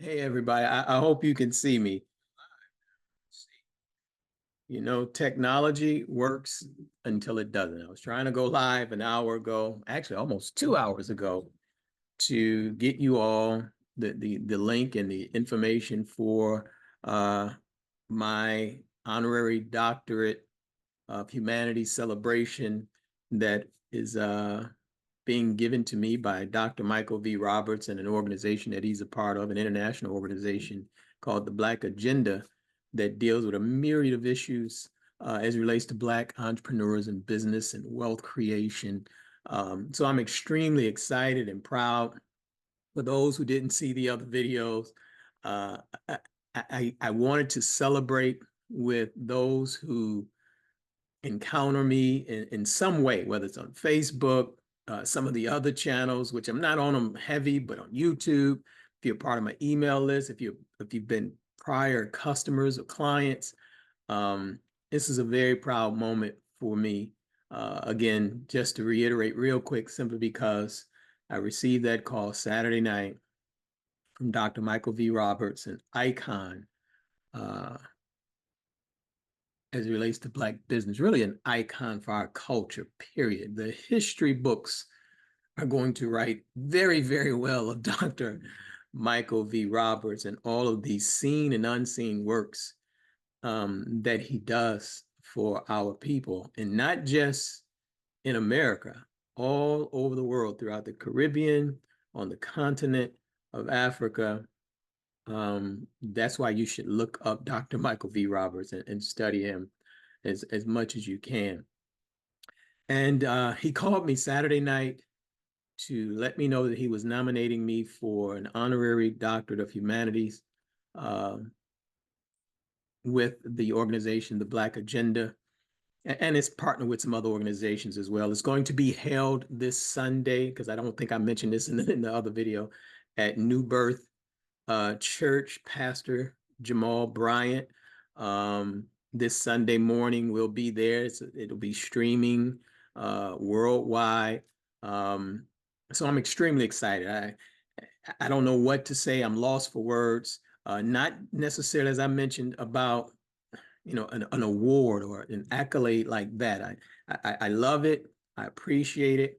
Hey, everybody. I hope you can see me. You know, technology works until it doesn't. I was trying to go live an hour ago, actually almost 2 hours ago, to get you all the link and the information for my honorary doctorate of humanities celebration that is being given to me by Dr. Michael V. Roberts and an organization that he's a part of, an international organization called the Black Agenda that deals with a myriad of issues as it relates to Black entrepreneurs and business and wealth creation. So I'm extremely excited and proud. For those who didn't see the other videos, uh, I wanted to celebrate with those who encounter me in some way, whether it's on Facebook, some of the other channels, which I'm not on them heavy, but on YouTube. If you're part of my email list, if you've been prior customers or clients, this is a very proud moment for me. Again, just to reiterate real quick, simply because I received that call Saturday night from Dr. Michael V. Roberts, an icon uh, as it relates to Black business, really an icon for our culture, period. The history books are going to write very, very well of Dr. Michael V. Roberts and all of these seen and unseen works that he does for our people, and not just in America, all over the world, throughout the Caribbean, on the continent of Africa. That's why you should look up Dr. Michael V. Roberts and study him as much as you can. And he called me Saturday night to let me know that he was nominating me for an honorary doctorate of humanities uh, with the organization, the Black Agenda, and it's partnered with some other organizations as well. It's going to be held this Sunday, because I don't think I mentioned this in the other video, at New Birth Church. Pastor Jamal Bryant. This Sunday morning we'll be there. It'll be streaming worldwide. So I'm extremely excited. I don't know what to say. I'm lost for words. Not necessarily, as I mentioned, about an award or an accolade like that. I love it. I appreciate it.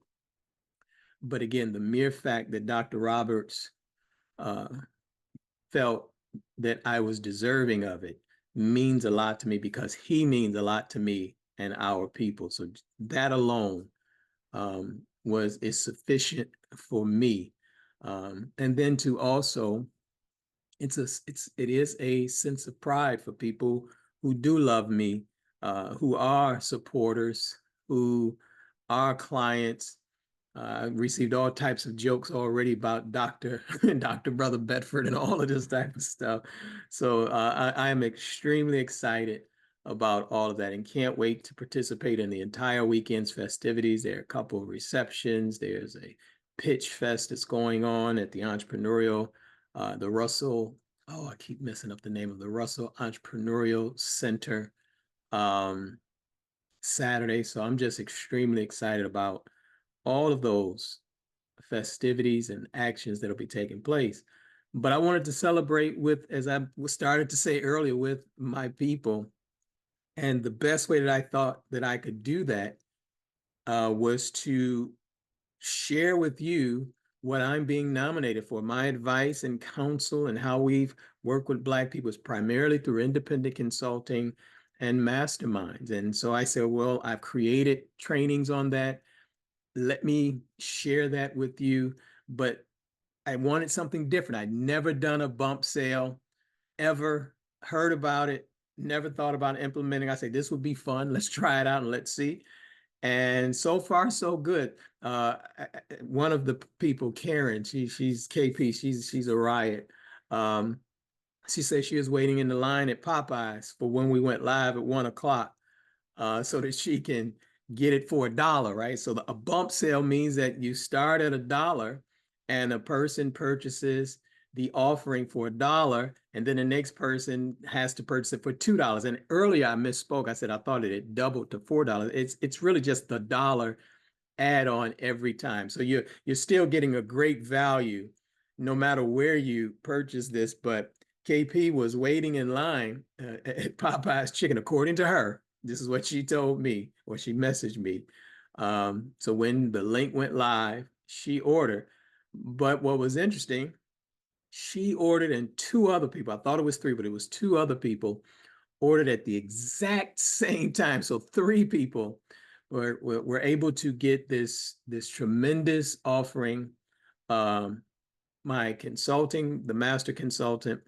But again, the mere fact that Dr. Roberts uh, felt that I was deserving of it means a lot to me, because he means a lot to me and our people. So that alone is sufficient for me. And then to also, it is a sense of pride for people who do love me, who are supporters, who are clients. I received all types of jokes already about Dr. Brother Bedford and all of this type of stuff. So I am extremely excited about all of that and can't wait to participate in the entire weekend's festivities. There are a couple of receptions. There's a pitch fest that's going on at the entrepreneurial, the Russell, oh, I keep messing up the name of the Russell Entrepreneurial Center um, Saturday. So I'm just extremely excited about all of those festivities and actions that'll be taking place. But I wanted to celebrate with, as I started to say earlier, with my people. And the best way that I thought that I could do that was to share with you what I'm being nominated for. My advice and counsel and how we've worked with Black people is primarily through independent consulting and masterminds. And so I said, well, I've created trainings on that. Let me share that with you. But I wanted something different. I'd never done a bump sale, ever heard about it, never thought about implementing. I said, this would be fun. Let's try it out and let's see. And so far, so good. One of the people, Karen, she's KP, she's a riot. Um, she said she was waiting in the line at Popeyes for when we went live at 1 o'clock, so that she can get it for $1, right? So a bump sale means that you start at $1 and a person purchases the offering for $1, and then the next person has to purchase it for $2. And earlier I misspoke. I said I thought it had doubled to $4. It's really just the dollar add on every time. So you're still getting a great value no matter where you purchase this, but KP was waiting in line at Popeye's Chicken, according to her. This is what she told me, or she messaged me. So when the link went live, she ordered. But what was interesting, she ordered and two other people, I thought it was three, but it was two other people ordered at the exact same time. So three people were able to get this tremendous offering. My consulting, the master consultant,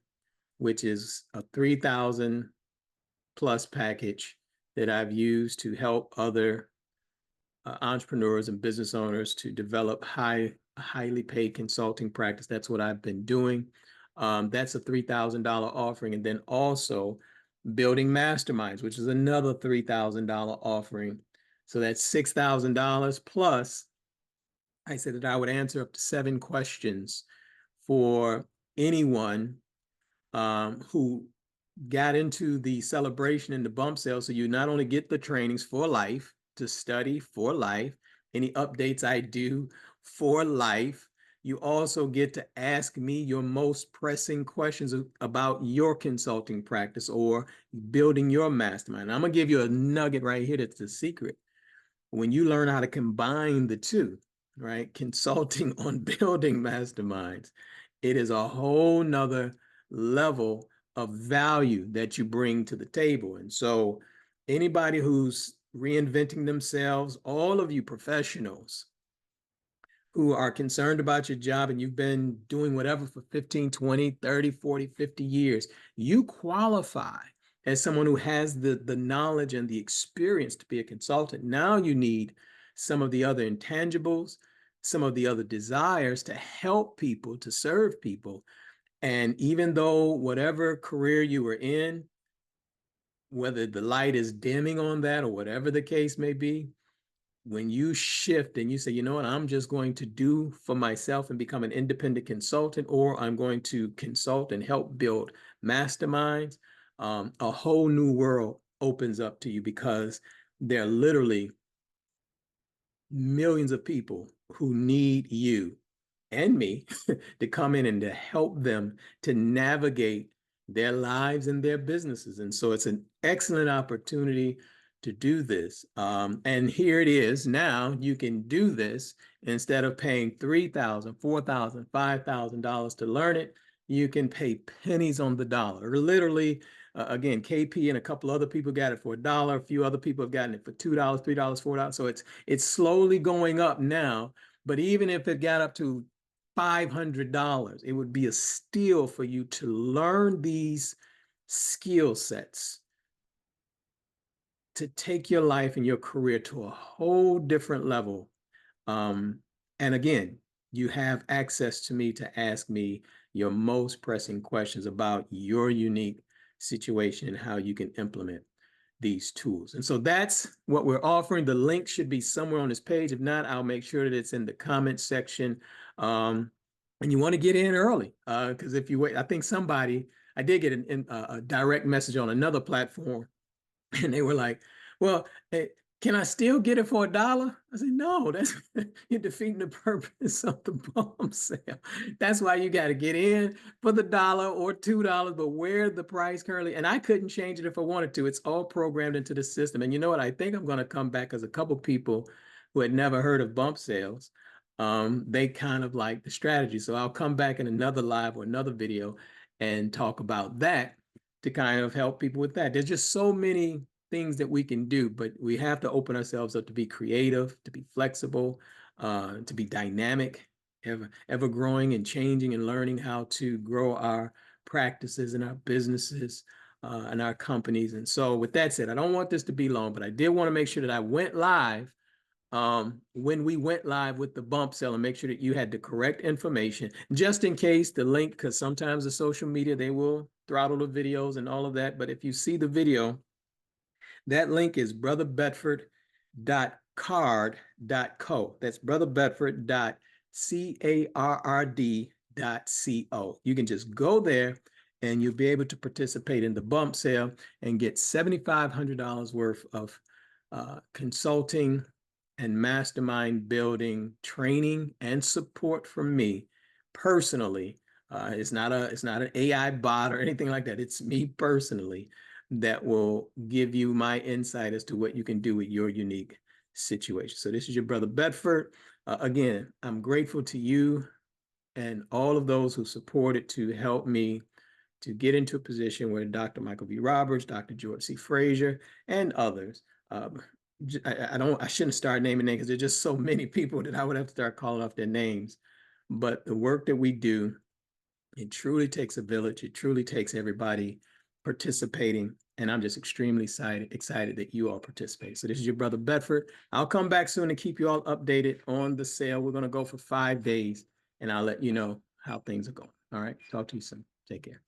which is a 3,000 plus package that I've used to help other entrepreneurs and business owners to develop highly paid consulting practice. That's what I've been doing. That's a $3,000 offering. And then also building masterminds, which is another $3,000 offering. So that's $6,000 plus. I said that I would answer up to 7 questions for anyone who got into the celebration and the bump sale. So you not only get the trainings for life, to study for life, any updates I do for life, you also get to ask me your most pressing questions about your consulting practice or building your mastermind. I'm going to give you a nugget right here that's the secret. When you learn how to combine the two, right? Consulting on building masterminds, it is a whole nother level of value that you bring to the table. And so anybody who's reinventing themselves, all of you professionals who are concerned about your job and you've been doing whatever for 15, 20, 30, 40, 50 years, you qualify as someone who has the knowledge and the experience to be a consultant. Now you need some of the other intangibles, some of the other desires to help people, to serve people. And even though whatever career you were in, whether the light is dimming on that or whatever the case may be, when you shift and you say, you know what, I'm just going to do for myself and become an independent consultant, or I'm going to consult and help build masterminds, a whole new world opens up to you because there are literally millions of people who need you and me to come in and to help them to navigate their lives and their businesses. And so it's an excellent opportunity to do this. And here it is. Now you can do this instead of paying $3,000, $4,000, $5,000 to learn it. You can pay pennies on the dollar. Literally, again, KP and a couple other people got it for $1. A few other people have gotten it for $2, $3, $4. So it's slowly going up now. But even if it got up to $500, it would be a steal for you to learn these skill sets to take your life and your career to a whole different level. And again, you have access to me to ask me your most pressing questions about your unique situation and how you can implement these tools. And so that's what we're offering. The link should be somewhere on this page. If not, I'll make sure that it's in the comment section. And you want to get in early because if you wait, I think I did get a direct message on another platform and they were like, well, hey, can I still get it for $1? I said, no, that's you're defeating the purpose of the bump sale. That's why you got to get in for the $1 or $2, but where the price currently, and I couldn't change it if I wanted to. It's all programmed into the system. And you know what? I think I'm going to come back as a couple people who had never heard of bump sales. They kind of like the strategy. So I'll come back in another live or another video and talk about that to kind of help people with that. There's just so many things that we can do, but we have to open ourselves up to be creative, to be flexible, to be dynamic, ever growing and changing and learning how to grow our practices and our businesses and our companies. And so with that said, I don't want this to be long, but I did want to make sure that I went live when we went live with the bump sale and make sure that you had the correct information, just in case the link, because sometimes the social media, they will throttle the videos and all of that. But if you see the video, that link is brotherbedford.card.co. That's brotherbedford.card.co. You can just go there and you'll be able to participate in the bump sale and get $7,500 worth of consulting and mastermind building training and support from me personally. It's not an AI bot or anything like that. It's me personally that will give you my insight as to what you can do with your unique situation. So this is your brother Bedford. Again, I'm grateful to you and all of those who supported to help me to get into a position where Dr. Michael V. Roberts, Dr. George C. Frazier, and others. I shouldn't start naming names because there's just so many people that I would have to start calling off their names. But the work that we do, it truly takes a village. It truly takes everybody participating. And I'm just extremely excited that you all participate. So this is your brother Bedford. I'll come back soon to keep you all updated on the sale. We're going to go for 5 days, and I'll let you know how things are going. All right. Talk to you soon. Take care.